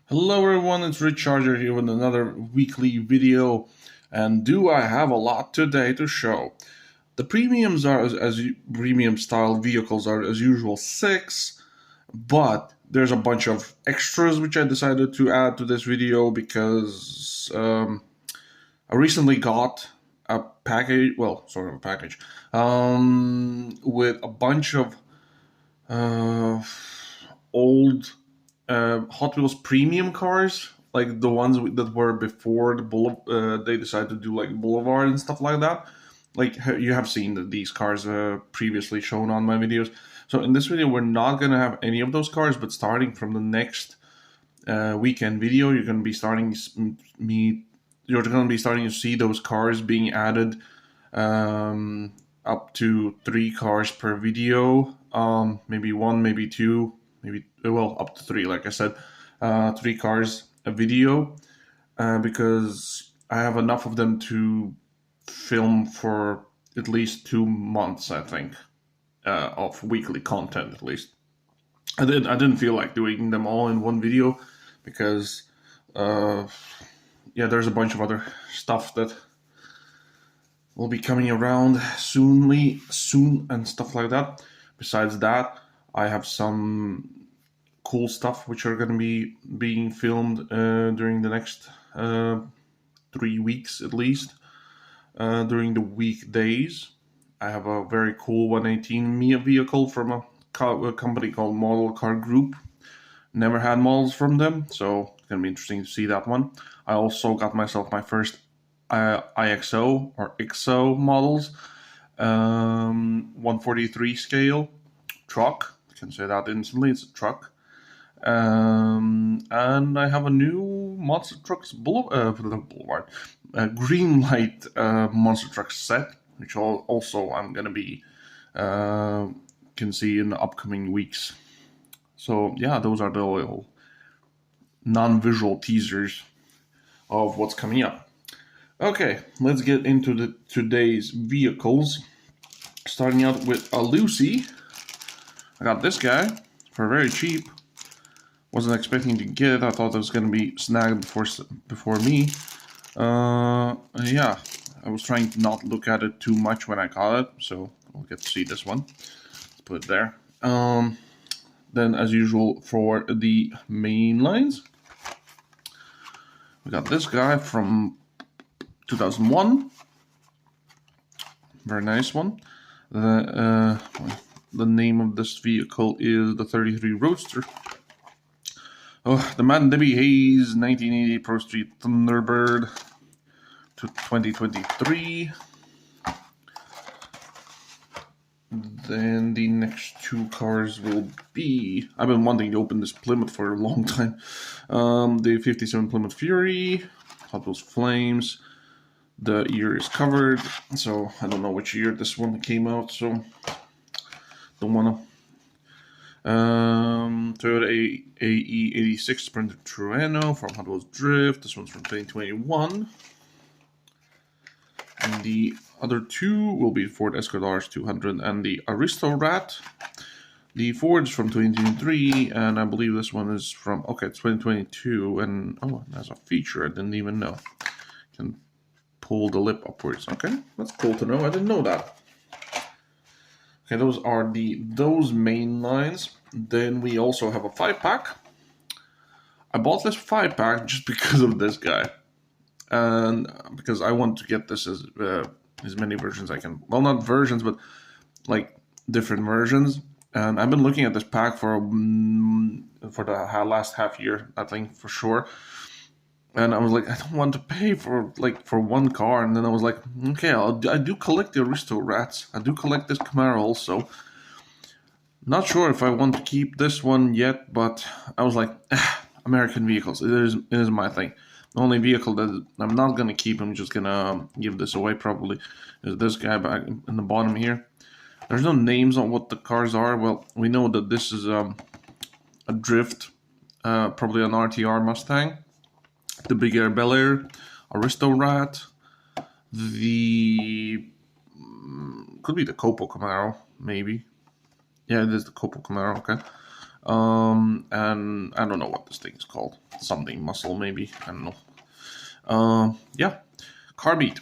Hello everyone, it's Rich Charger here with another weekly video, and do I have a lot today to show. The premiums are premium style vehicles are as usual 6, but there's a bunch of extras which I decided to add to this video because I recently got a package, well, sort of a package, with a bunch of uh, old Hot Wheels premium cars, like the ones that were before they decided to do like Boulevard and stuff like that. Like you have seen these cars previously shown on my videos. So in this video, we're not gonna have any of those cars, but starting from the next weekend video, you're gonna be starting You're gonna be starting to see those cars being added, up to 3 cars per video. Maybe 1, maybe 2, maybe up to 3. Like I said, 3 cars a video, because I have enough of them to film for at least 2 months. I think of weekly content at least. I didn't feel like doing them all in one video because there's a bunch of other stuff that will be coming around soon and stuff like that. Besides that, I have some cool stuff which are going to be being filmed during the next 3 weeks at least, during the weekdays. I have a very cool 118 Mia vehicle from a company called Model Car Group. Never had models from them, so it's going to be interesting to see that one. I also got myself my first IXO or XO models, 143 scale truck. I can say that instantly, it's a truck. And I have a new Monster Trucks Boulevard, green light Monster Truck set, which also I'm gonna be can see in the upcoming weeks. So yeah, those are the little non-visual teasers of what's coming up. Okay, let's get into today's vehicles. Starting out with a Lucy. I got this guy for very cheap. Wasn't expecting to get it. I thought it was going to be snagged before me. Yeah, I was trying to not look at it too much when I got it, so we'll get to see this one. Let's put it there. Then, as usual, for the main lines, we got this guy from 2001. Very nice one. The name of this vehicle is the 33 Roadster. Oh, the Madden Debbie Hayes 1980 Pro Street Thunderbird to 2023. Then the next 2 cars will be... I've been wanting to open this Plymouth for a long time. The 57 Plymouth Fury, Hot Wheels Flames. The year is covered, so I don't know which year this one came out, so don't wanna. Toyota AE86 Sprinter Trueno from Hot Wheels Drift. This one's from 2021. And the other 2 will be Ford Escort RS200 and the Aristo Rat. The Ford's from 2023, and I believe this one is from, it's 2022, and there's a feature I didn't even know. Can pull the lip upwards. Okay, that's cool to know. I didn't know that. Okay, those are those main lines. Then we also have a 5-pack. I bought this 5-pack just because of this guy, and because I want to get this as many versions I can. Well, not versions, but like different versions. And I've been looking at this pack for the last half year, I think, for sure. And I was like, I don't want to pay for one car. And then I was like, okay, I do collect the Aristo Rats. I do collect this Camaro also. Not sure if I want to keep this one yet, but I was like, American vehicles. It is my thing. The only vehicle that I'm not gonna keep, I'm just gonna give this away probably, is this guy back in the bottom here. There's no names on what the cars are. Well, we know that this is a Drift, probably an RTR Mustang. The Big Air Bel Air, Aristo Rat, could be the Copo Camaro, maybe. Yeah, it is the Copo Camaro, okay. And and I don't know what this thing is called. Something muscle, maybe. I don't know. Yeah, carbide.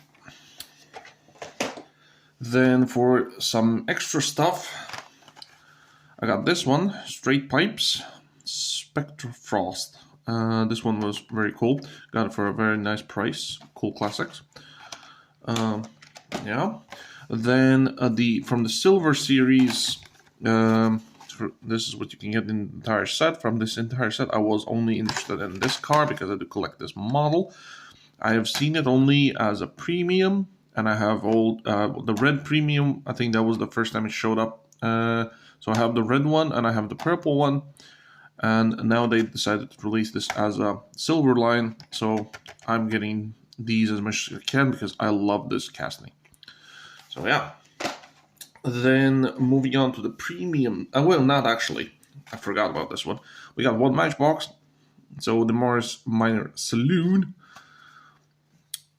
Then for some extra stuff, I got this one, straight pipes, Spectrafrost. This one was very cool. Got it for a very nice price. Cool classics. Yeah. Then from the silver series, this is what you can get in the entire set. From this entire set, I was only interested in this car because I do collect this model. I have seen it only as a premium, and I have the red premium. I think that was the first time it showed up. So I have the red one and I have the purple one, and now they decided to release this as a silver line. So I'm getting these as much as I can because I love this casting. So yeah. Then moving on to the premium. Well, not actually. I forgot about this one. We got one Matchbox. So the Morris Minor Saloon.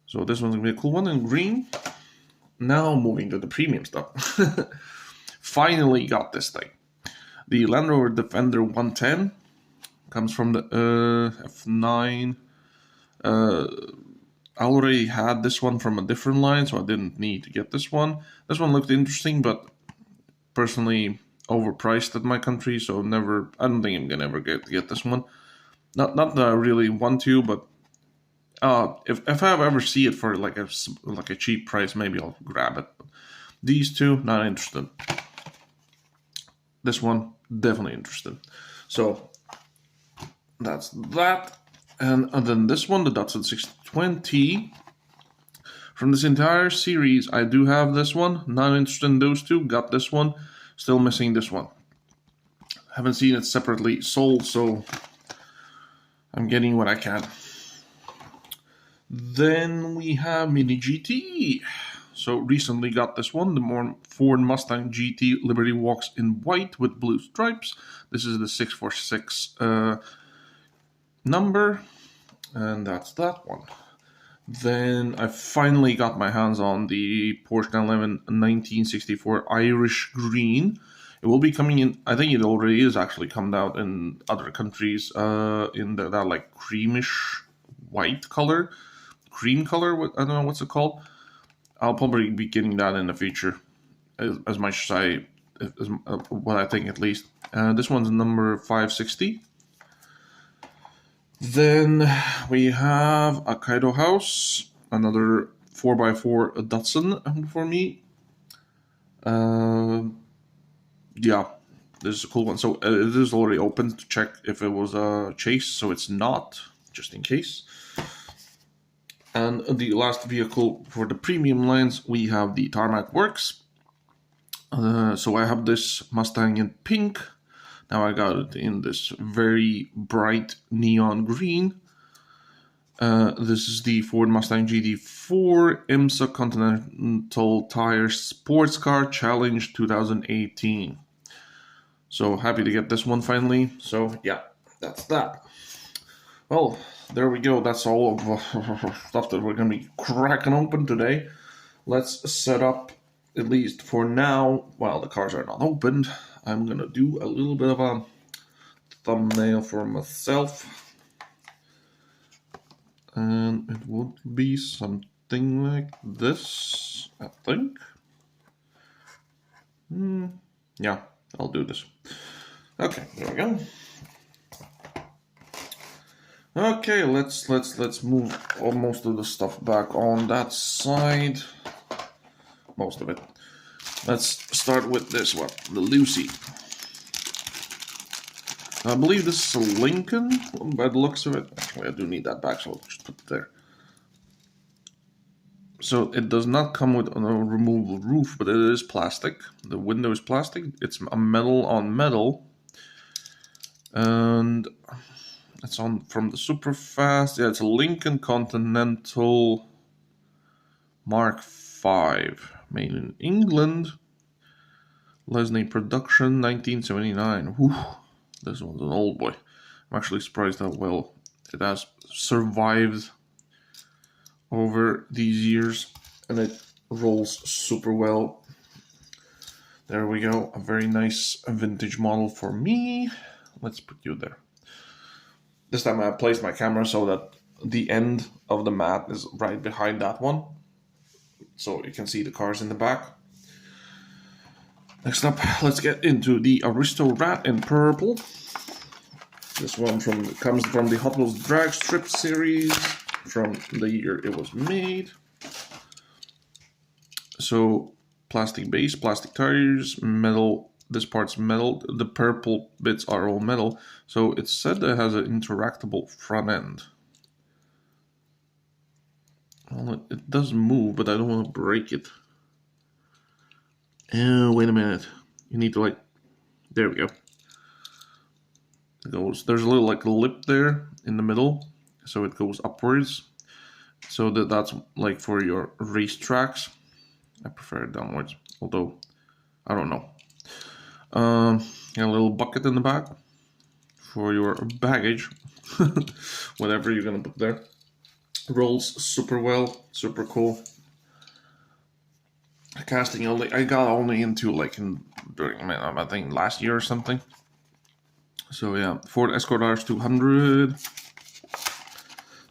So this one's gonna be a cool one in green. Now moving to the premium stuff. Finally got this thing. The Land Rover Defender 110 comes from the F9. I already had this one from a different line, so I didn't need to get this one. This one looked interesting, but personally overpriced at my country, so I don't think I'm gonna ever get this one. Not that I really want to, but if I ever see it for like a cheap price, maybe I'll grab it. But these two, not interested. This one, definitely interested. So that's that. And then this one, the Datsun 620. From this entire series, I do have this one. Not interested in those two. Got this one. Still missing this one. Haven't seen it separately sold, so I'm getting what I can. Then we have Mini GT. So recently got this one, the Ford Mustang GT Liberty Walks in white with blue stripes. This is the 646 number, and that's that one. Then I finally got my hands on the Porsche 911 1964 Irish Green. It will be coming in, I think it already is actually come out in other countries in that like creamish white color. Cream color, I don't know what's it called. I'll probably be getting that in the future, as much as what I think at least. This one's number 560. Then we have a Kaido House, another 4x4 Datsun for me. Yeah, this is a cool one. So it is already open to check if it was a chase, so it's not, just in case. And the last vehicle for the premium lines, we have the Tarmac Works. So I have this Mustang in pink. Now I got it in this very bright neon green. This is the Ford Mustang GT4 IMSA Continental Tire Sports Car Challenge 2018. So happy to get this one finally. So yeah, that's that. Well, there we go. That's all of stuff that we're going to be cracking open today. Let's set up, at least for now, while the cars are not opened, I'm going to do a little bit of a thumbnail for myself. And it would be something like this, I think. Yeah, I'll do this. Okay, there we go. Okay, let's move most of the stuff back on that side. Most of it. Let's start with this one, the Lucy. I believe this is a Lincoln by the looks of it. Actually, I do need that back, so I'll just put it there. So it does not come with a removable roof, but it is plastic. The window is plastic. It's a metal on metal. And it's on from the Superfast. Yeah, it's a Lincoln Continental Mark V, made in England. Lesney production, 1979. Whew, this one's an old boy. I'm actually surprised how well it has survived over these years, and it rolls super well. There we go, a very nice vintage model for me. Let's put you there. This time I placed my camera so that the end of the mat is right behind that one, so you can see the cars in the back. Next up, let's get into the Aristo Rat in purple. This one comes from the Hot Wheels Drag Strip series from the year it was made. So plastic base, plastic tires, metal. This part's metal. The purple bits are all metal. So it's said that it has an interactable front end. Well, it does move, but I don't want to break it. Oh, wait a minute. You need to like... There we go. It goes. There's a little like lip there in the middle. So it goes upwards. So that's like for your race tracks. I prefer it downwards. Although, I don't know. A little bucket in the back for your baggage. Whatever you're going to put there. Rolls super well, super cool. Casting I got only into during I think last year or something. So yeah, Ford Escort RS 200.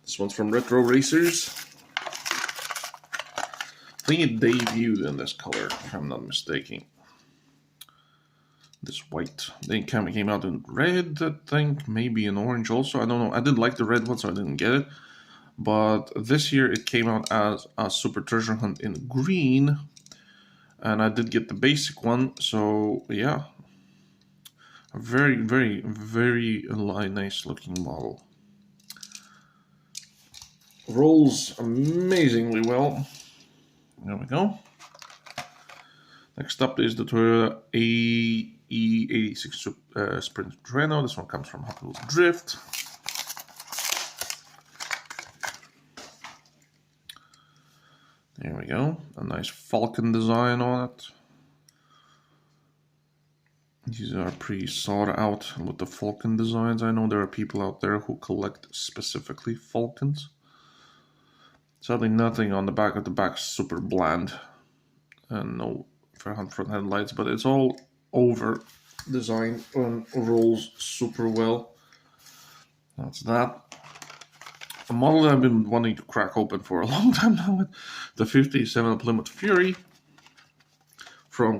This one's from Retro Racers. I think it debuted in this color, if I'm not mistaken. This white. Then it came out in red, I think, maybe in orange also. I don't know. I didn't like the red one, so I didn't get it. But this year it came out as a Super Treasure Hunt in green. And I did get the basic one, so yeah. A very, very, very nice looking model. Rolls amazingly well. There we go. Next up is the Toyota AE86 Sprint Torino. This one comes from Hot Wheels Drift. There we go. A nice falcon design on it. These are pretty sought out with the falcon designs. I know there are people out there who collect specifically falcons. Sadly, nothing on the back of the back super bland. And no front headlights, but it's all over design and rolls super well. That's that. A model that I've been wanting to crack open for a long time now. The 57 Plymouth Fury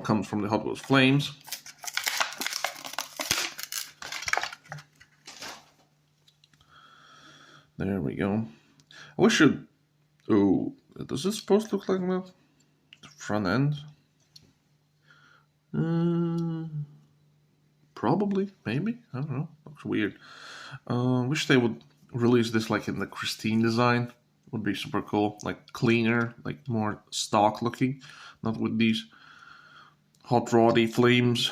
comes from the Hot Wheels Flames. There we go. I wish it... Oh, does this supposed to look like that? The front end? Probably, maybe. I don't know. Looks weird. Wish they would release this like in the Christine design. Would be super cool. Like cleaner, like more stock looking. Not with these hot roddy flames.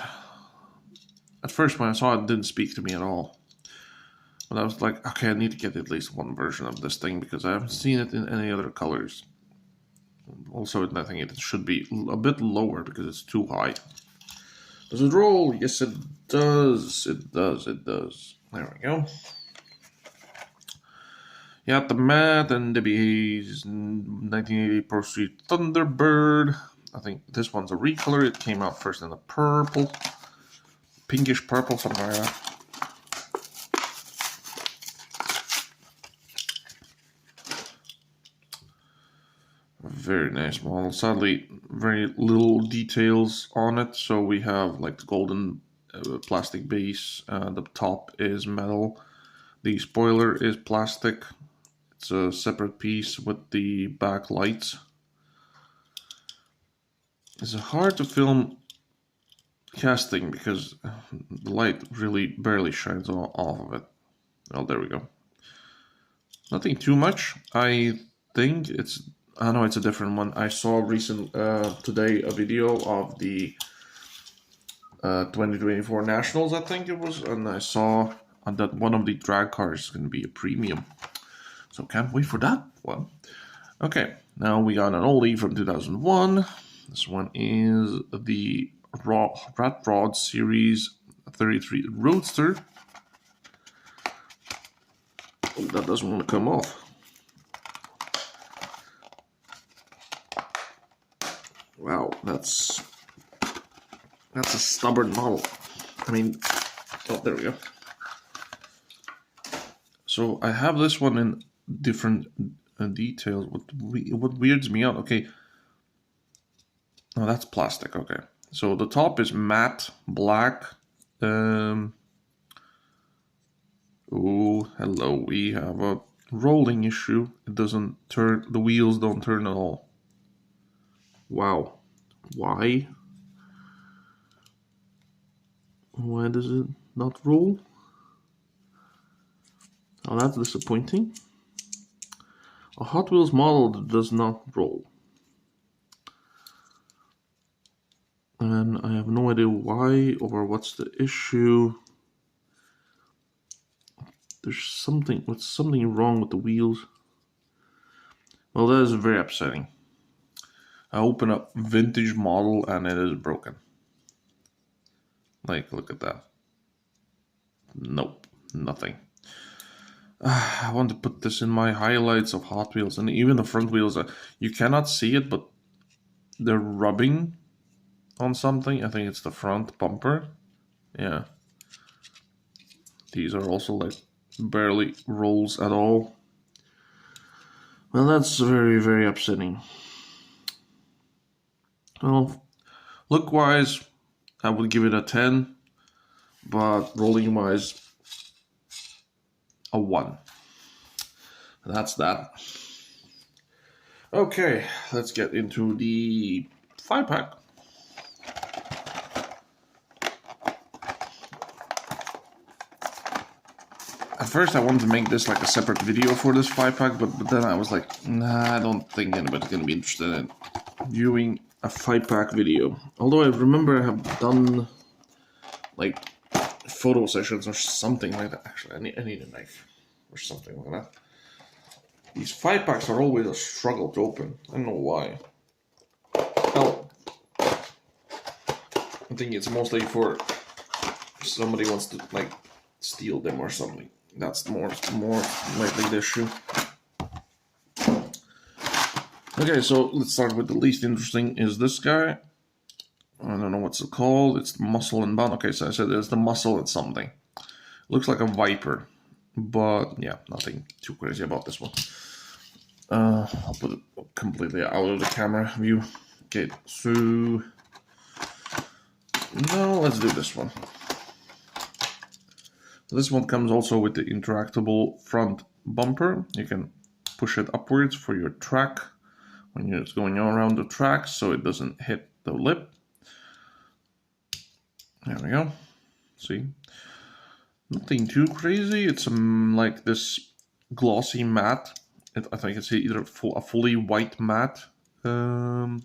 At first when I saw it, it didn't speak to me at all. But I was like, okay, I need to get at least one version of this thing because I haven't seen it in any other colors. Also, I think it should be a bit lower because it's too high. Does it roll? Yes, it does. It does. It does. There we go. Yeah, the mat and DBA's 1980 Pro Street Thunderbird. I think this one's a recolor. It came out first in the purple. Pinkish purple, something like that. Very nice model. Sadly, very little details on it. So we have like the golden plastic base. The top is metal. The spoiler is plastic. It's a separate piece with the back lights. It's hard to film casting because the light really barely shines off of it. Oh, there we go. Nothing too much. I think it's... I know it's a different one. I saw today a video of the 2024 Nationals, I think it was, and I saw that one of the drag cars is going to be a premium. So can't wait for that one. Okay, now we got an oldie from 2001. This one is the Rat Rod Series 33 Roadster. Oh, that doesn't want to come off. Wow, that's a stubborn model. I mean, oh, there we go. So I have this one in different details. What weirds me out? Okay. Oh, that's plastic. Okay. So the top is matte black. Oh, hello. We have a rolling issue. It doesn't turn. The wheels don't turn at all. Wow. Why? Why does it not roll? Oh, that's disappointing. A Hot Wheels model that does not roll. And I have no idea why or what's the issue. There's something wrong with the wheels. Well, that is very upsetting. I open up vintage model and it is broken. Like, look at that. Nope, nothing. I want to put this in my highlights of Hot Wheels, and even the front wheels. You cannot see it, but they're rubbing on something. I think it's the front bumper. Yeah. These are also like barely rolls at all. Well, that's very, very upsetting. Well, look-wise, I would give it a 10, but rolling-wise, a 1. That's that. Okay, let's get into the 5-pack. At first I wanted to make this like a separate video for this 5-pack, but then I was like, nah, I don't think anybody's gonna be interested in viewing a 5-pack video. Although I remember I have done like photo sessions or something like that. Actually, I need a knife or something like that. These 5-packs are always a struggle to open. I don't know why. Well, I think it's mostly for somebody wants to like steal them or something. That's more likely the issue. Okay, so let's start with the least interesting. Is this guy? I don't know what's it called. It's the muscle and bone. Okay, so I said it's the muscle and something. Looks like a viper, but yeah, nothing too crazy about this one. I'll put it completely out of the camera view. Okay, so now let's do this one. This one comes also with the interactable front bumper. You can push it upwards for your track when it's going around the track so it doesn't hit the lip. There we go. See? Nothing too crazy. It's like this glossy matte. I think it's either a fully white matte color.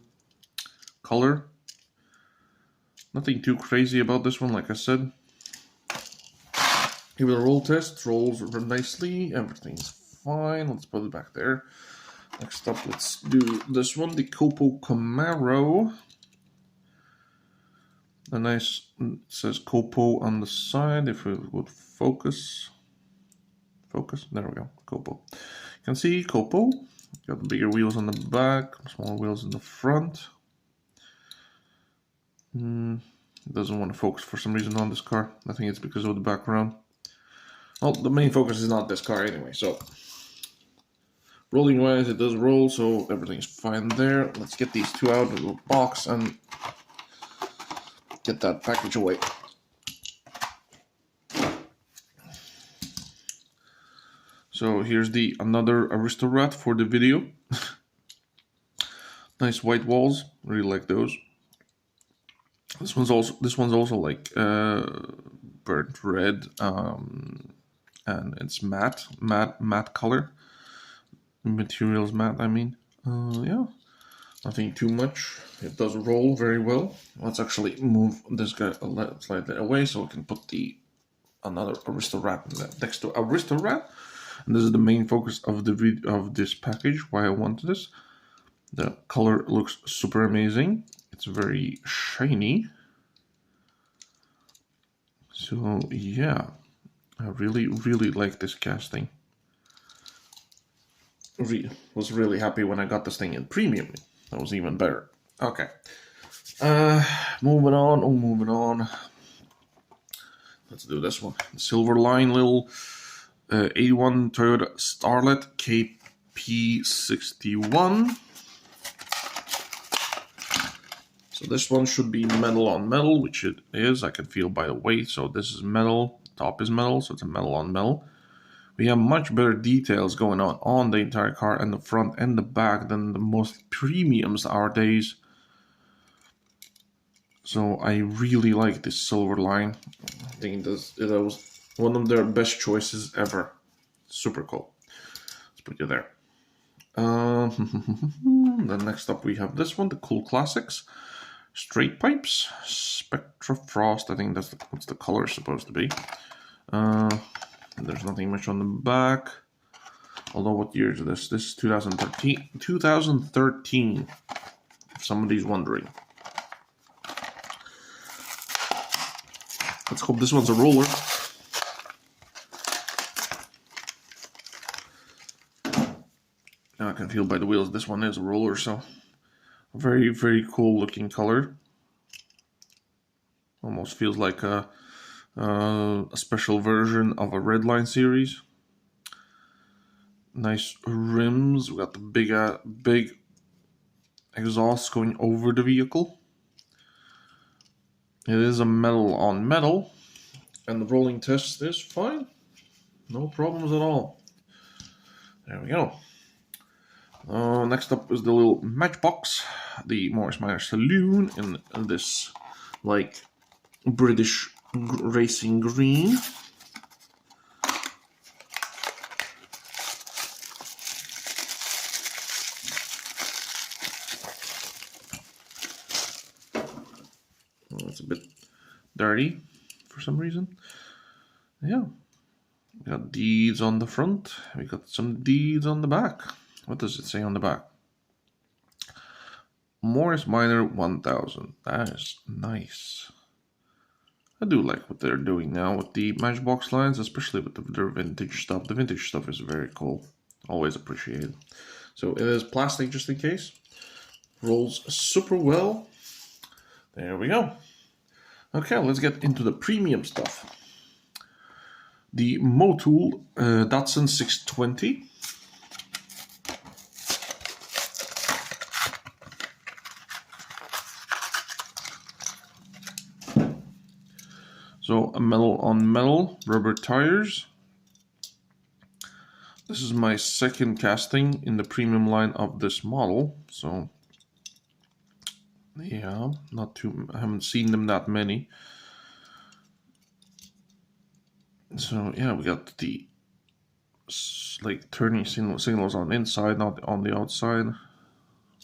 Nothing too crazy about this one, like I said. Give it a roll test. Rolls nicely. Everything's fine. Let's put it back there. Next up, let's do this one, the Copo Camaro. A nice, it says Copo on the side. If we would focus, there we go, Copo. You can see Copo. Got the bigger wheels on the back, smaller wheels in the front. It doesn't want to focus for some reason on this car. I think it's because of the background. Well, the main focus is not this car anyway, so rolling wise, it does roll, so everything's fine there. Let's get these two out of the box and get that package away. So here's another Aristorat for the video. Nice white walls, really like those. This one's also like burnt red, and it's matte color. Materials matte, I mean. Yeah, nothing too much. It does roll very well. Let's actually move this guy slightly away so we can put another Aristorat next to Aristorat. And this is the main focus of this package. Why I wanted this. The color looks super amazing. It's very shiny. So yeah, I really like this casting. Was really happy when I got this thing in premium. That was even better. Okay. Moving on. Let's do this one. Silver line little 81 Toyota Starlet KP61. So this one should be metal on metal, which it is. I can feel by the weight. So this is metal, top is metal, so it's a metal on metal. We have much better details going on the entire car and the front and the back than the most premiums nowadays. So I really like this silver line. I think that was one of their best choices ever. Super cool. Let's put you there. Then next up we have this one, the Cool Classics. Straight pipes, Spectra Frost. I think that's what's the color supposed to be. There's nothing much on the back. Although, what year is this? This is 2013. 2013. If somebody's wondering. Let's hope this one's a roller. Now I can feel by the wheels this one is a roller, so very, very cool looking color. Almost feels like a special version of a Redline series. Nice rims. We got the big exhaust going over the vehicle. It is a metal on metal, and the rolling test is fine. No problems at all. There we go. Next up is the little matchbox, the Morris Minor Saloon in this like British racing green. Oh, it's a bit dirty for some reason. Yeah, we got deeds on the front. We got some deeds on the back. What does it say on the back? Morris Minor 1000. That is nice. I do like what they're doing now with the Matchbox lines, especially with their vintage stuff. The vintage stuff is very cool. Always appreciated. So it is plastic just in case. Rolls super well. There we go. Okay, let's get into the premium stuff. The Motul Datsun 620. So a metal on metal, rubber tires. This is my second casting in the premium line of this model. So yeah, I haven't seen them that many. So yeah, we got the like turning signals on the inside, not on the outside,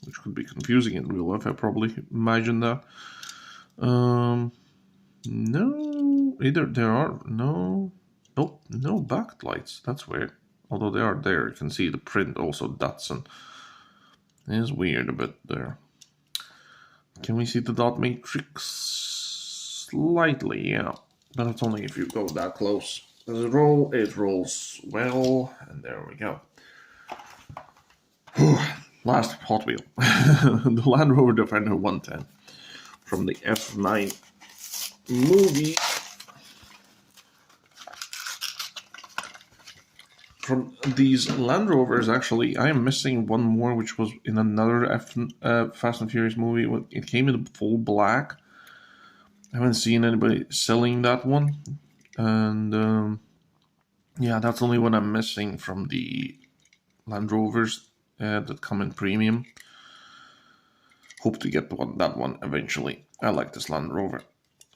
which could be confusing in real life. I probably imagine that. No, there are no backlights. That's weird. Although they are there, you can see the print also Datsun. It is weird a bit there. Can we see the dot matrix? Slightly, yeah. But that's only if you go that close. Does it roll? It rolls well, and there we go. Last Hot Wheel. The Land Rover Defender 110 from the F9 movie. From these Land Rovers, actually, I am missing one more, which was in another Fast and Furious movie. It came in full black. I haven't seen anybody selling that one. And yeah, that's the only one I'm missing from the Land Rovers that come in premium. Hope to get that one eventually. I like this Land Rover.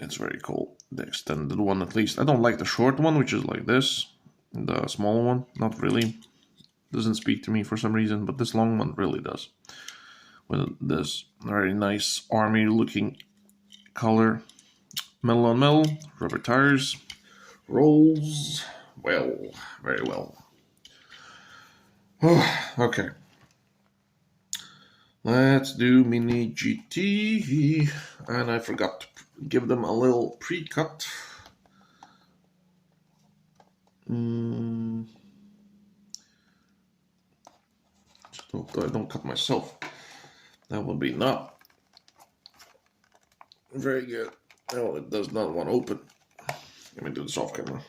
It's very cool. The extended one, at least. I don't like the short one, which is like this. The small one, not really. Doesn't speak to me for some reason, but this long one really does. With this very nice army-looking color. Metal on metal, rubber tires. Rolls well, very well. Okay. Let's do Mini GT. And I forgot to give them a little pre-cut. Just hope that I don't cut myself. That would be not very good. Oh, it does not want to open. Let me do this off camera.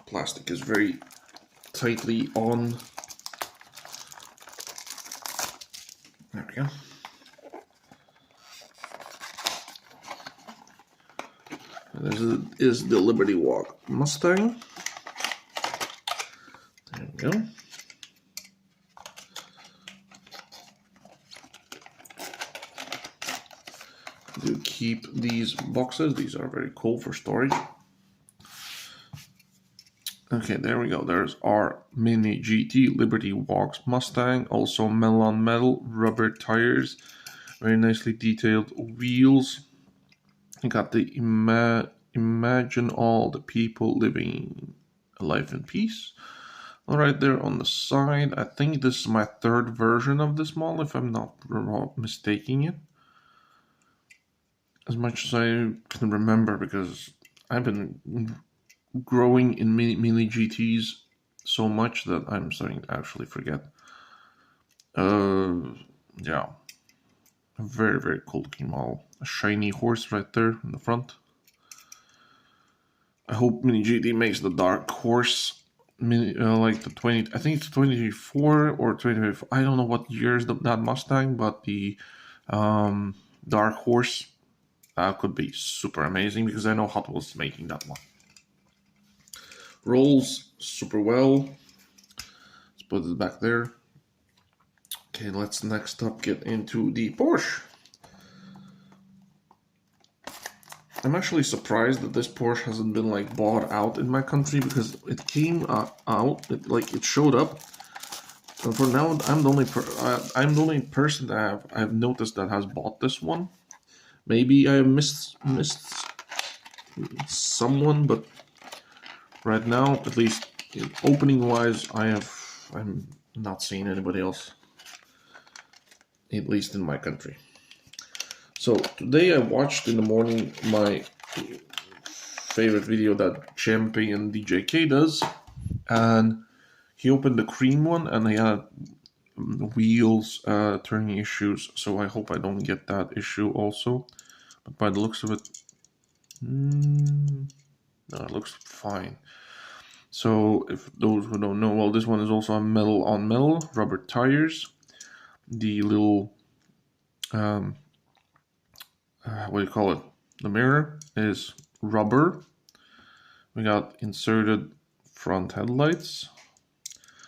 Plastic is very tightly on. There we go. This is the Liberty Walk Mustang. There we go. Do keep these boxes. These are very cool for storage. Okay, there we go. There's our Mini GT Liberty Walks Mustang. Also metal on metal, rubber tires, very nicely detailed wheels. You got the imagine all the people living a life in peace. All right, there on the side. I think this is my third version of this model, if I'm not mistaking it. As much as I can remember, because I've been growing in mini GTs so much that I'm starting to actually forget. Yeah, a very, very cool looking model. A shiny horse right there in the front. I hope Mini GT makes the dark horse like the 20. I think it's 24 or 25. I don't know what years that Mustang, but the dark horse could be super amazing, because I know Hot Wheels is making that one. Rolls super well. Let's put it back there. Okay, let's next up get into the Porsche. I'm actually surprised that this Porsche hasn't been like bought out in my country, because it came out, it showed up. And for now, I'm the only person that I've noticed that has bought this one. Maybe I missed someone, but right now, at least opening wise, I'm not seeing anybody else, at least in my country. So today I watched in the morning my favorite video that Champion DJK does, and he opened the cream one and he had wheels turning issues, so I hope I don't get that issue also. But by the looks of it, no, it looks fine. So if those who don't know, well, this one is also a metal on metal, rubber tires. The little what do you call it? The mirror is rubber. We got inserted front headlights,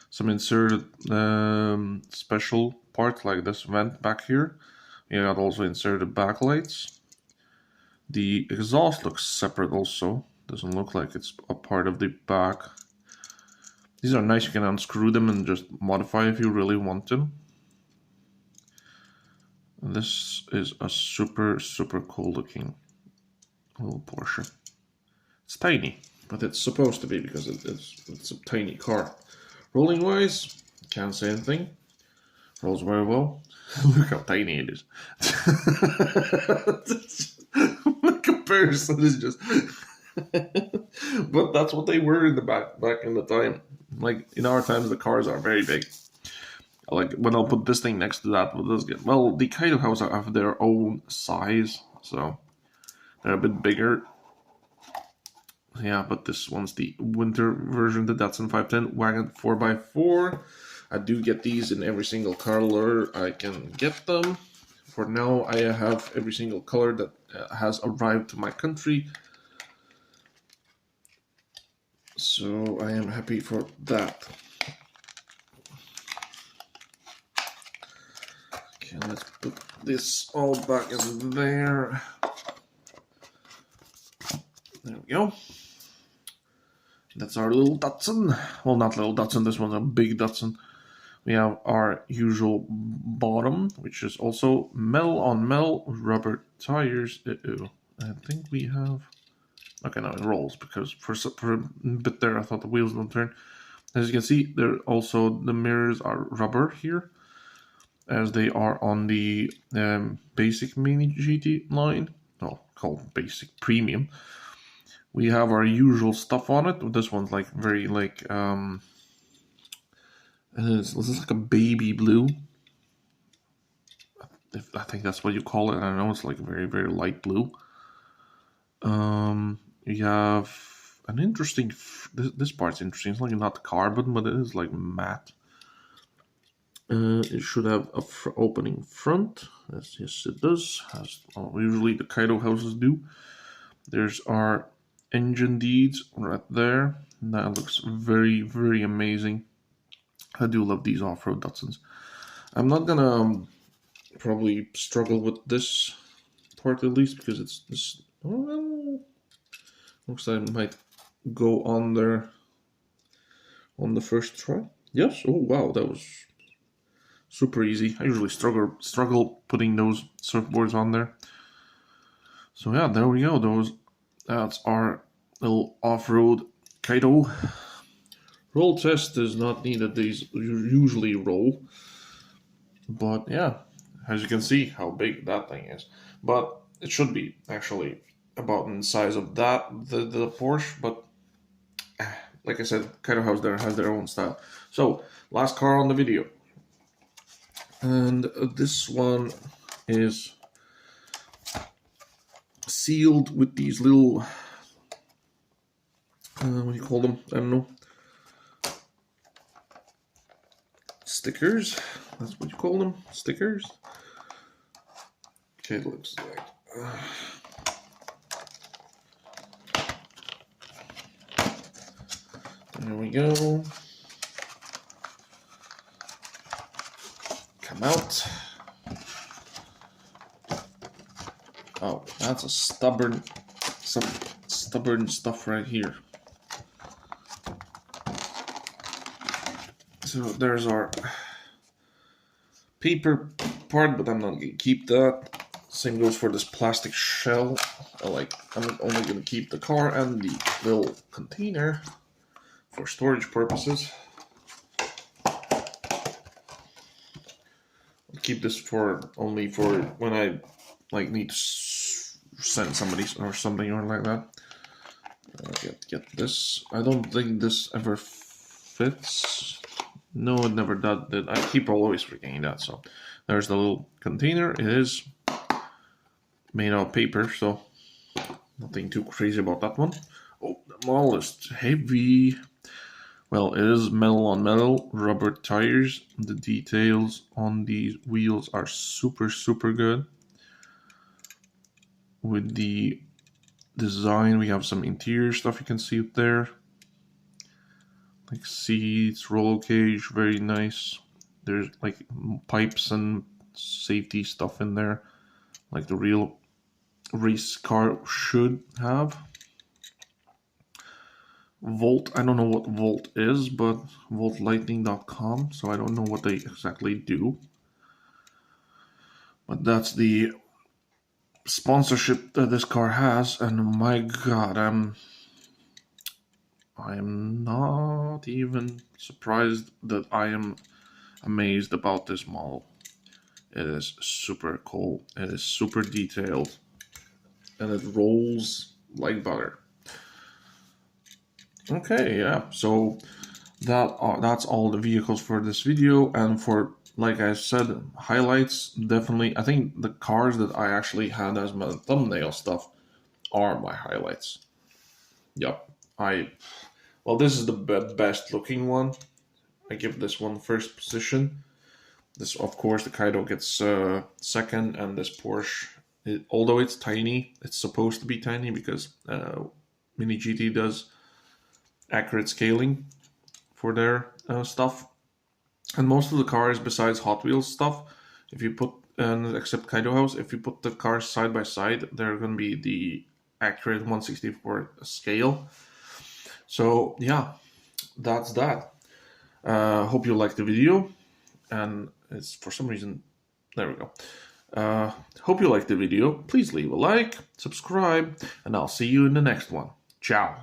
some inserted special parts like this vent back here. We got also inserted backlights. The exhaust looks separate also. Doesn't look like it's a part of the back. These are nice. You can unscrew them and just modify if you really want to. And this is a super, super cool looking little Porsche. It's tiny, but it's supposed to be, because it's a tiny car. Rolling wise, can't say anything. Rolls very well. Look how tiny it is. The comparison is just... But that's what they were in the back in the time. Like in our times, the cars are very big. Like when I'll put this thing next to that, well, the Kaido House have their own size, so they're a bit bigger. Yeah, but this one's the winter version, the Datsun 510 Wagon 4x4. I do get these in every single color I can get them. For now, I have every single color that has arrived to my country. So I am happy for that. Okay, let's put this all back in there. There we go. That's our little Datsun. Well, not little Datsun, this one's a big Datsun. We have our usual bottom, which is also metal on metal, rubber tires. I think we have... Okay, now it rolls, because for a bit there I thought the wheels don't turn. As you can see, the mirrors are rubber here, as they are on the basic Mini GT line. Well, called basic premium. We have our usual stuff on it. This one's like very like this is like a baby blue. I think that's what you call it. I don't know. It's like very, very light blue. You have an interesting. This part's interesting. It's like not carbon, but it is like matte. It should have a opening front. Yes, it does. As usually the Kaido houses do. There's our engine deeds right there. That looks very, very amazing. I do love these off-road Datsuns. I'm not gonna probably struggle with this part at least because it's this. Well, looks like I might go on there on the first try. Yes. Oh wow, that was super easy. I usually struggle putting those surfboards on there. So yeah, there we go. That's our little off-road Kaido. Roll test is not needed. These usually roll, but yeah, as you can see how big that thing is. But it should be actually about in the size of that the Porsche. But like I said, Kaido House there has their own style. So last car on the video, and this one is sealed with these little what do you call them? I don't know. Stickers. That's what you call them. Stickers. Okay, it looks like. There we go. Come out. Oh, that's a some stubborn stuff right here. So there's our paper part, but I'm not gonna keep that. Same goes for this plastic shell. I'm only gonna keep the car and the little container for storage purposes. I'll keep this only for when I need to send somebody or something or like that. Get this. I don't think this ever fits. No, it never did. I keep always forgetting that. So there's the little container. It is made out of paper, so nothing too crazy about that one. Oh, the model is heavy. Well, it is metal on metal, rubber tires. The details on these wheels are super, super good. With the design, we have some interior stuff you can see up there. Like seats, roll cage, very nice. There's like pipes and safety stuff in there, like the real race car should have. Volt, I don't know what Volt is, but voltlightning.com, so I don't know what they exactly do. But that's the sponsorship that this car has, and my god, I am not even surprised that I am amazed about this model. It is super cool. It is super detailed. And it rolls like butter. Okay, yeah. So that's all the vehicles for this video. And for, like I said, highlights, definitely. I think the cars that I actually had as my thumbnail stuff are my highlights. Yep. Well, this is the best looking one. I give this one first position. This, of course, the Kaido gets second, and this Porsche, although it's tiny, it's supposed to be tiny because Mini GT does accurate scaling for their stuff. And most of the cars, besides Hot Wheels stuff, if you put, except Kaido House, if you put the cars side by side, they're going to be the accurate 1/64 scale. So yeah, that's that. Hope you liked the video, and it's for some reason, there we go. Hope you liked the video. Please leave a like, subscribe, and I'll see you in the next one. Ciao.